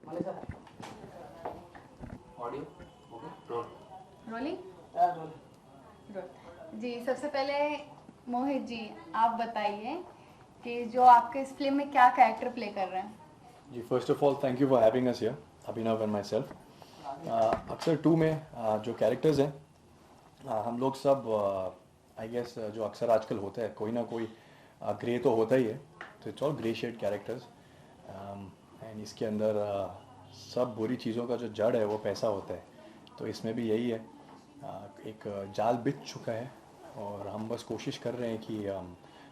Audio okay roll rolling. Roll. Roll जी। सबसे पहले मोहित जी आप बताइए कि जो आपके इस फिल्म में क्या कैरेक्टर प्ले कर रहे हैं। जी first of all thank you for having us here, Abhinav and myself. Aksar 2 में जो कैरेक्टर्स हैं हम लोग सब आई गेस जो अक्सर आजकल होता है कोई ना कोई ग्रे तो होता ही है, तो it's all grey shade characters. And इसके अंदर सब बुरी चीज़ों का जो जड़ है वो पैसा होता है, तो इसमें भी यही है। एक जाल बिछ चुका है और हम बस कोशिश कर रहे हैं कि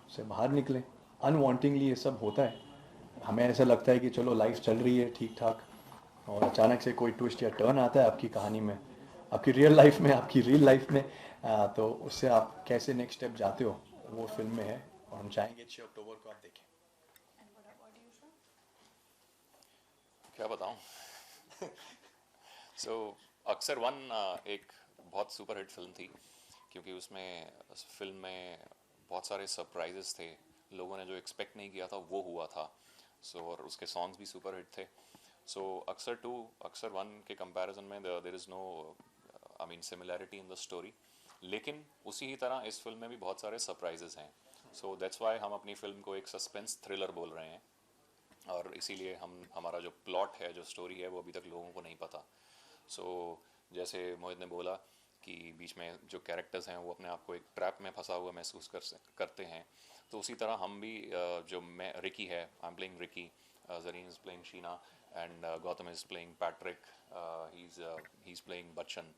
उससे बाहर निकलें। अनवांटिंगली ये सब होता है, हमें ऐसा लगता है कि चलो लाइफ चल रही है ठीक ठाक, और अचानक से कोई ट्विस्ट या टर्न आता है आपकी कहानी में, आपकी रियल लाइफ में, आपकी रियल लाइफ में। तो उससे आप कैसे नेक्स्ट स्टेप जाते हो वो फिल्म में है, और हम चाहेंगे 6 अक्टूबर को आप देखें। क्या बताऊं। सो अक्सर 1 एक बहुत सुपर हिट फिल्म थी, क्योंकि उसमें फिल्म में बहुत सारे सरप्राइजेस थे। लोगों ने जो एक्सपेक्ट नहीं किया था वो हुआ था। और उसके सॉन्ग्स भी सुपर हिट थे। अक्सर 2 अक्सर 1 के कंपैरिजन में there is no I mean similarity in the story, लेकिन उसी ही तरह इस फिल्म में भी बहुत सारे सरप्राइजेस हैं। दैट्स वाई हम अपनी फिल्म को एक सस्पेंस थ्रिलर बोल रहे हैं, और इसीलिए हमारा जो प्लॉट है, जो स्टोरी है, वो अभी तक लोगों को नहीं पता। जैसे मोहित ने बोला कि बीच में जो कैरेक्टर्स हैं वो अपने आप को एक ट्रैप में फंसा हुआ महसूस करते हैं, तो उसी तरह हम भी जो मैं रिकी है, I am playing Ricky, Zareen is playing Sheena, and Gautam is playing Patrick, he is playing Bachchan.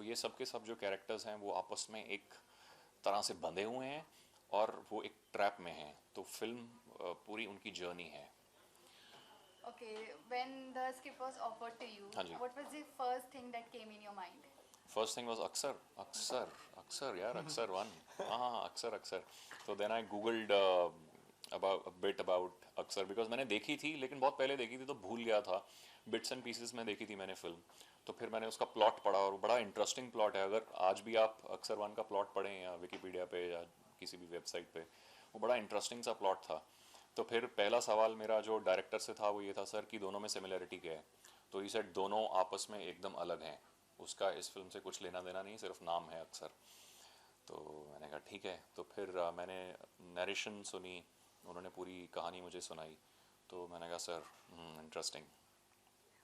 ये सब के सब जो कैरेक्टर्स हैं वो आपस में एक तरह से बंधे हुए हैं और वो एक ट्रैप में हैं। तो फिल्म पूरी उनकी जर्नी है। Okay, when the script was offered to you, हाँ जी। what was the first thing that came in your mind? First thing was अक्सर अक्सर अक्सर यार, अक्सर 1। हाँ, अक्सर अक्सर। तो देन आई गूगल्ड अबाउट अक्सर, बिकॉज मैंने देखी थी, लेकिन बहुत पहले देखी थी तो भूल गया था। बिट्स एंड पीसेस में देखी थी मैंने फिल्म, तो फिर मैंने उसका प्लॉट पढ़ा और बड़ा इंटरेस्टिंग प्लॉट है। अगर आज भी आप अक्सर 1 का प्लॉट पढ़ें या विकीपीडिया पे या किसी भी वेबसाइट पे, वो बड़ा इंटरेस्टिंग सा प्लॉट था। तो फिर पहला सवाल मेरा जो डायरेक्टर से था वो ये था, सर कि दोनों में सिमिलरिटी क्या है। तो ये सेट दोनों आपस में एकदम अलग हैं, उसका इस फिल्म से कुछ लेना देना नहीं, सिर्फ नाम है अक्सर। तो मैंने कहा ठीक है। तो फिर मैंने नरेशन सुनी, उन्होंने पूरी कहानी मुझे सुनाई, तो मैंने कहा सर इंटरेस्टिंग।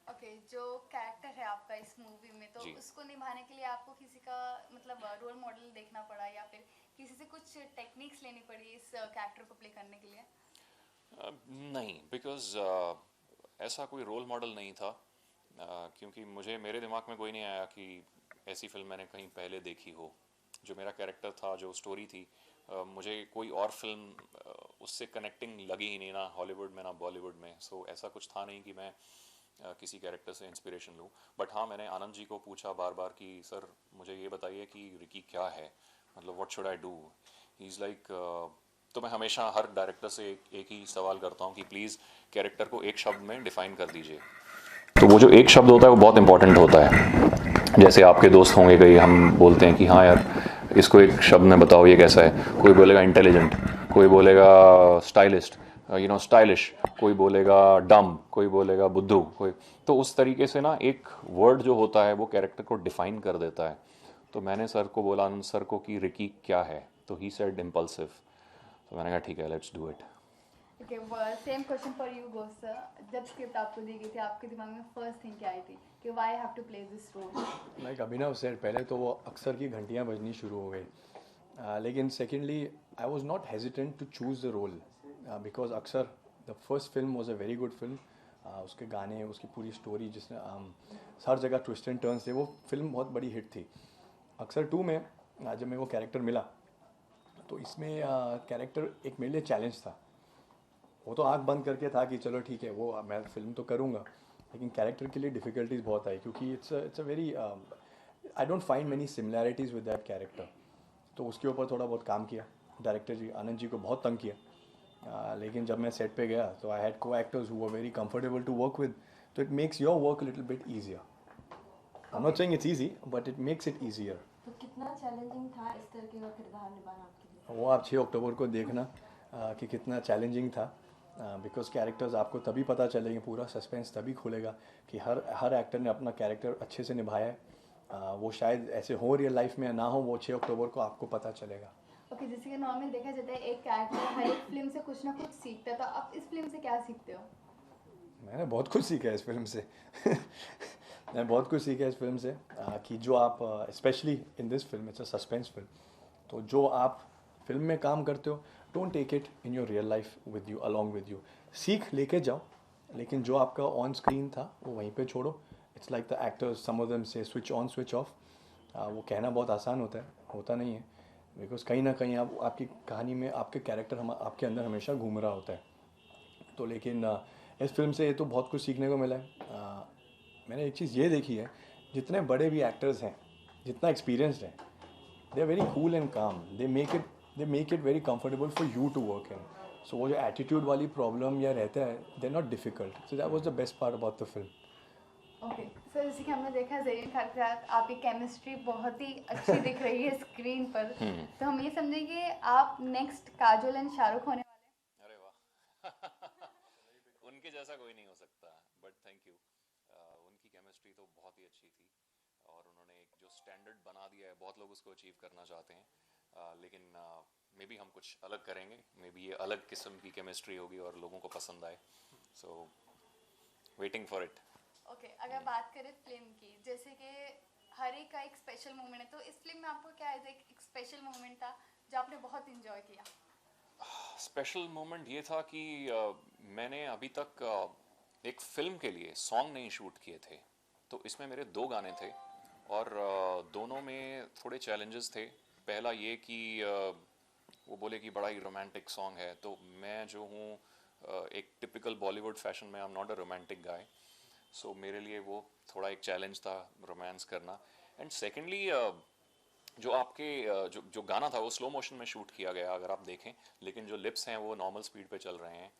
Okay, जो कैरेक्टर है आपका इस मूवी में, तो जी। उसको निभाने के लिए आपको किसी का मतलब रोल मॉडल देखना पड़ा या फिर किसी से कुछ टेक्निक्स लेनी पड़ी इस कैरेक्टर को प्ले करने के लिए? नहीं, बिकॉज ऐसा कोई रोल मॉडल नहीं था, क्योंकि मेरे दिमाग में कोई नहीं आया कि ऐसी फिल्म मैंने कहीं पहले देखी हो। जो मेरा कैरेक्टर था, जो स्टोरी थी, मुझे कोई और फिल्म उससे कनेक्टिंग लगी ही नहीं, ना हॉलीवुड में ना बॉलीवुड में। ऐसा कुछ था नहीं कि मैं किसी कैरेक्टर से इंस्पिरेशन लूँ। बट हाँ, मैंने आनंद जी को पूछा बार बार कि सर मुझे ये बताइए कि रिकी क्या है, मतलब what should I do. He is like, तो मैं हमेशा हर डायरेक्टर से एक ही सवाल करता हूँ कि प्लीज़ कैरेक्टर को एक शब्द में डिफाइन कर दीजिए। तो वो जो एक शब्द होता है वो बहुत इंपॉर्टेंट होता है। जैसे आपके दोस्त होंगे कई, हम बोलते हैं कि हाँ यार इसको एक शब्द में बताओ ये कैसा है। कोई बोलेगा इंटेलिजेंट, कोई बोलेगा स्टाइलिस्ट, स्टाइलिश, कोई बोलेगा डम, कोई बोलेगा बुद्धू, कोई। तो उस तरीके से ना एक वर्ड जो होता है वो कैरेक्टर को डिफाइन कर देता है। तो मैंने सर को बोला, आनंद सर को, कि रिकी क्या है, तो ही सेड इम्पल्सिव। तो मैंने कहा ठीक है, let's do it. Okay, same question for you Ghosh sir. जब स्क्रिप्ट आपको दी गई थी, आपके दिमाग में फर्स्ट थिंग क्या आई थी कि why have to play this role? Like Abhinav said, पहले तो वो अक्सर की घंटियाँ बजनी शुरू हो गई, लेकिन secondly I was not hesitant to choose the role, because Aksar the first film was a very good film. उसके गाने, उसकी पूरी स्टोरी, जिसने हर जगह ट्विस्ट एंड टर्न्स थे, वो फिल्म बहुत बड़ी हिट थी। अक्सर 2 में जब मेरे को कैरेक्टर मिला, तो इसमें कैरेक्टर एक मेरे लिए चैलेंज था। वो तो आंख बंद करके था कि चलो ठीक है, वो मैं फिल्म तो करूँगा, लेकिन कैरेक्टर के लिए डिफ़िकल्टीज बहुत आई, क्योंकि it's a very, I don't find many similarities with that character. तो उसके ऊपर थोड़ा बहुत काम किया। डायरेक्टर जी, आनंद जी को बहुत तंग किया, लेकिन जब मैं सेट पे गया तो I had co-actors who were very comfortable to work with, तो it makes your work little bit easier. I am not saying it's easy, but it makes it easier. तो कितना चैलेंजिंग था इस तरह का किरदार निभाना आपके लिए? वो आप 6 अक्टूबर को देखना कि कितना चैलेंजिंग था। बिकॉज कैरेक्टर्स आपको तभी पता चलेंगे, पूरा सस्पेंस तभी खुलेगा कि हर एक्टर ने अपना कैरेक्टर अच्छे से निभाया है। वो शायद ऐसे हो रियल लाइफ में या ना हो, वो 6 अक्टूबर को आपको पता चलेगा। ओके, जैसे कि नॉर्मल देखा जाता है एक कैरेक्टर हर एक फिल्म से कुछ ना कुछ सीखता है, तो आप इस फिल्म से क्या सीखते हो? मैंने बहुत कुछ सीखा है इस फिल्म से मैंने बहुत कुछ सीखा है इस फिल्म से, कि जो आप specially in this film, it's a suspense film, तो जो आप फिल्म में काम करते हो, don't take it in your real life with you, along with you. सीख लेके जाओ, लेकिन जो आपका ऑन स्क्रीन था वो वहीं पे छोड़ो। It's like the actors, some of them से स्विच ऑन स्विच ऑफ। वो कहना बहुत आसान होता है, होता नहीं है, बिकॉज कहीं ना कहीं आप आपकी कहानी में आपके कैरेक्टर हम आपके अंदर हमेशा घूम रहा होता है। तो लेकिन इस फिल्म से ये तो बहुत कुछ सीखने को मिला है। मैंने एक चीज़ ये देखी है, जितने बड़े भी एक्टर्स हैं, जितना एक्सपीरियंसड हैं, they are very cool and calm, they make it very comfortable for you to work in. So वो जो एटीट्यूड वाली प्रॉब्लम या रहता है, they are not difficult. So that was the best part about the film. Okay sir, जैसे कि हमने देखा ज़रीन खान के साथ आपकी केमिस्ट्री बहुत ही अच्छी दिख रही है स्क्रीन पर, तो हम ये समझें कि आप नेक्स्ट काजोल एंड शाहरुख होने वाले हैं। अरे वाह उनके जैसा कोई नहीं हो सकता, बट थैंक यू। उनकी केमिस्ट्री तो बहुत ही अच्छी थी, और उन्होंने एक जो स्टैंडर्ड बना दिया है, बहुत लोग उसको अचीव करना चाहते हैं, लेकिन मे बी हम कुछ अलग करेंगे, मे बी ये अलग किस्म की केमिस्ट्री होगी और लोगों को पसंद आए, so waiting for it. Okay, अगर बात करें फिल्म की, जैसे कि हर एक का एक स्पेशल मोमेंट है, तो इस फिल्म में आपको क्या है एक स्पेशल मोमेंट था जो आपने बहुत इंजॉय किया? स्पेशल मोमेंट ये था कि मैंने अभी तक एक फिल्म के लिए सॉन्ग नहीं शूट किए थे, तो इसमें मेरे 2 गाने थे, और दोनों में थोड़े चैलेंजेस थे। पहला ये कि वो बोले कि बड़ा ही रोमांटिक सॉन्ग है, तो मैं जो हूँ एक टिपिकल बॉलीवुड फैशन में, I am not a romantic guy, so मेरे लिए वो थोड़ा एक चैलेंज था रोमांस करना। एंड सेकेंडली जो आपके जो जो गाना था वो स्लो मोशन में शूट किया गया, अगर आप देखें, लेकिन जो लिप्स हैं वो नॉर्मल स्पीड पे चल रहे हैं,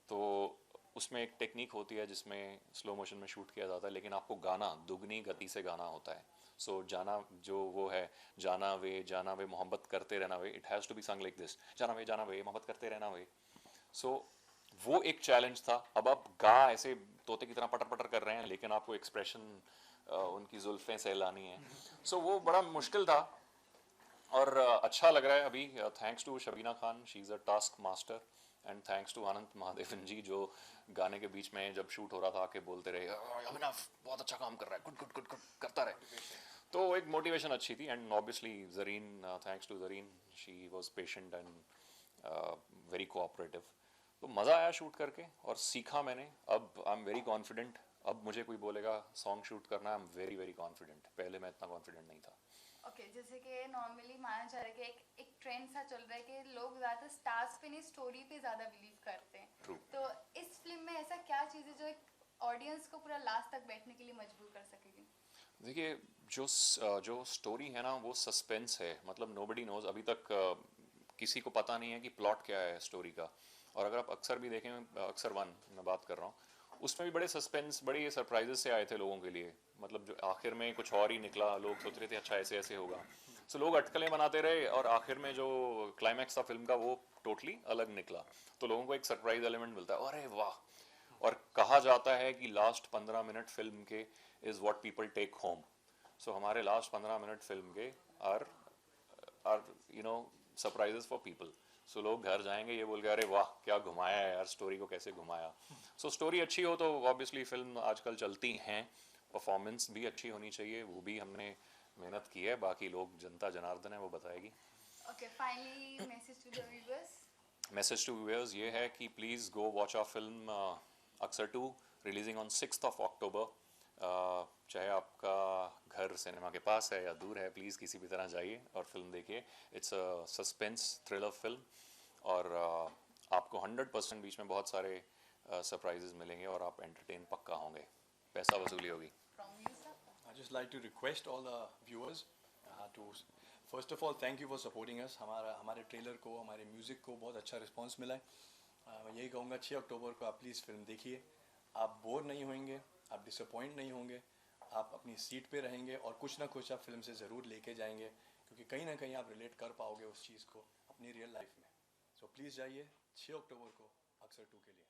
तो उसमें एक टेक्निक होती है जिसमें स्लो मोशन में शूट किया जाता है, लेकिन आपको गाना दुगनी गति से गाना होता है। सो जाना जो वो है, जाना वे मोहब्बत करते रहना वे, इट हैज़ टू बी संग लाइक दिस, जाना वे मोहब्बत करते रहना वे। सो वो एक चैलेंज था। अब आप गा ऐसे तोते की तरह पटर पटर कर रहे हैं, लेकिन आपको एक्सप्रेशन उनकी जुल्फें सहलानी है, सो वो बड़ा मुश्किल था, और अच्छा लग रहा है अभी। Thanks to Shabina Khan, she is a task master, and thanks to Anant Mahadevan ji, जो गाने के बीच में जब शूट हो रहा था आके बोलते रहे, अभिनव बहुत अच्छा काम कर रहा है, गुड गुड गुड गुड करता रहे, तो एक मोटिवेशन अच्छी थी। And obviously Zareen, thanks to Zareen, she was patient and very cooperative, तो मज़ा आया शूट करके और सीखा मैंने। अब आई एम वेरी कॉन्फिडेंट, अब मुझे कोई बोलेगा सॉन्ग शूट करना, I am very very confident, पहले मैं इतना कॉन्फिडेंट नहीं था। ओके, जैसे कि नॉर्मली माना जा रहा है कि एक ट्रेंड सा चल रहा है कि लोग ज़्यादा स्टार्स पे नहीं, स्टोरी पे ज़्यादा बिलीव करते हैं। True. तो इस फिल्म में ऐसा क्या चीज़ है जो एक ऑडियंस को पूरा लास्ट तक बैठने के लिए मजबूर कर सकेगी? देखिए, जो स्टोरी है ना, वो सस्पेंस है, मतलब नोबडी नोज, अभी तक किसी को पता नहीं है कि प्लॉट क्या है स्टोरी का। और अगर आप अक्सर भी देखें, अक्सर 1 मैं बात कर रहा हूँ, उसमें भी बड़े सस्पेंस, बड़े ये सरप्राइजेस से आए थे लोगों के लिए, मतलब जो आखिर में कुछ और ही निकला, लोग सोच रहे थे अच्छा ऐसे ऐसे होगा, सो लोग अटकलें बनाते रहे, और आखिर में जो क्लाइमैक्स था फिल्म का वो टोटली अलग निकला, तो लोगों को एक सरप्राइज एलिमेंट मिलता है, अरे वाह। और कहा जाता है कि लास्ट 15 मिनट फिल्म के is what people take home, so हमारे लास्ट 15 मिनट फिल्म के are are you know surprises for people, so लोग घर जाएंगे ये बोल के, अरे वाह क्या घुमाया है यार, स्टोरी को कैसे घुमाया। सो स्टोरी अच्छी हो तो ऑब्वियसली फिल्म आजकल चलती हैं, परफॉर्मेंस भी अच्छी होनी चाहिए, वो भी हमने मेहनत की है, बाकी लोग जनता जनार्दन है वो बताएगी। Okay, finally message to the viewers. Message to viewers ये है कि please go watch our film Aksar 2, releasing on 6 अक्टूबर। चाहे आपका घर सिनेमा के पास है या दूर है, प्लीज़ किसी भी तरह जाइए और फिल्म देखिए। It's a suspense thriller film, और आपको 100% बीच में बहुत सारे सरप्राइजेस मिलेंगे, और आप एंटरटेन पक्का होंगे, पैसा वसूली होगी। From you sir. I just like to request all the viewers to first of all thank you for supporting us। हमारे ट्रेलर को, हमारे म्यूज़िक को बहुत अच्छा रिस्पांस मिला है। मैं यही कहूँगा 6 अक्टूबर को आप प्लीज़ फिल्म देखिए, आप बोर नहीं होंगे, आप डिसअपॉइंट नहीं होंगे, आप अपनी सीट पे रहेंगे और कुछ ना कुछ आप फिल्म से ज़रूर लेके जाएंगे, क्योंकि कहीं ना कहीं आप रिलेट कर पाओगे उस चीज़ को अपनी रियल लाइफ में। सो प्लीज़ जाइए 6 अक्टूबर को अक्सर 2 के लिए।